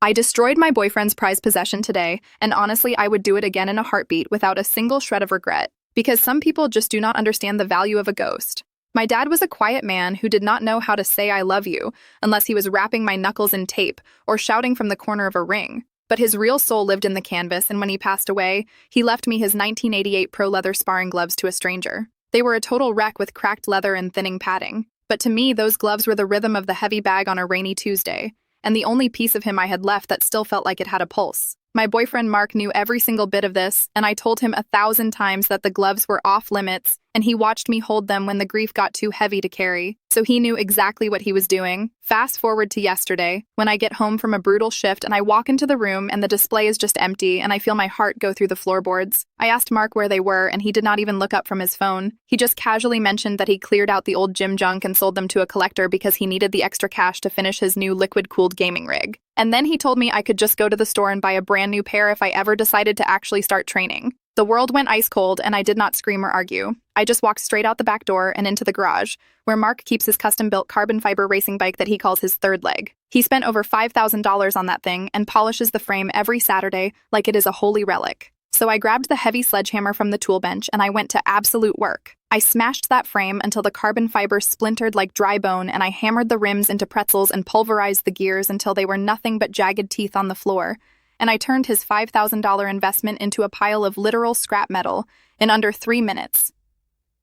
I destroyed my boyfriend's prized possession today, and honestly, I would do it again in a heartbeat without a single shred of regret, because some people just do not understand the value of a ghost. My dad was a quiet man who did not know how to say I love you unless he was wrapping my knuckles in tape or shouting from the corner of a ring. But his real soul lived in the canvas, and when he passed away, he left me his 1988 Pro Leather sparring gloves to a stranger. They were a total wreck with cracked leather and thinning padding. But to me, those gloves were the rhythm of the heavy bag on a rainy Tuesday, and the only piece of him I had left that still felt like it had a pulse. My boyfriend Mark knew every single bit of this, and I told him 1,000 times that the gloves were off limits, and he watched me hold them when the grief got too heavy to carry, so he knew exactly what he was doing. Fast forward to yesterday, when I get home from a brutal shift and I walk into the room and the display is just empty and I feel my heart go through the floorboards. I asked Mark where they were, and he did not even look up from his phone. He just casually mentioned that he cleared out the old gym junk and sold them to a collector because he needed the extra cash to finish his new liquid-cooled gaming rig. And then he told me I could just go to the store and buy a brand new pair if I ever decided to actually start training. The world went ice cold, and I did not scream or argue. I just walked straight out the back door and into the garage, where Mark keeps his custom-built carbon fiber racing bike that he calls his third leg. He spent over $5,000 on that thing and polishes the frame every Saturday like it is a holy relic. So I grabbed the heavy sledgehammer from the tool bench and I went to absolute work. I smashed that frame until the carbon fiber splintered like dry bone, and I hammered the rims into pretzels and pulverized the gears until they were nothing but jagged teeth on the floor. And I turned his $5,000 investment into a pile of literal scrap metal in under 3 minutes.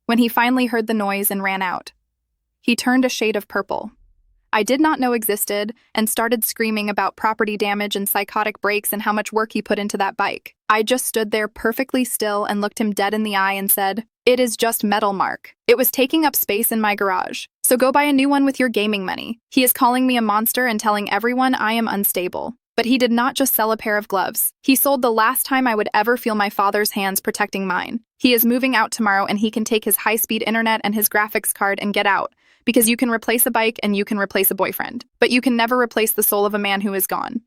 When he finally heard the noise and ran out, he turned a shade of purple. I did not know existed and started screaming about property damage and psychotic breaks and how much work he put into that bike. I just stood there perfectly still and looked him dead in the eye and said, "It is just metal, Mark. It was taking up space in my garage. So go buy a new one with your gaming money." He is calling me a monster and telling everyone I am unstable. But he did not just sell a pair of gloves. He sold the last time I would ever feel my father's hands protecting mine. He is moving out tomorrow, and he can take his high-speed internet and his graphics card and get out, because you can replace a bike and you can replace a boyfriend, but you can never replace the soul of a man who is gone.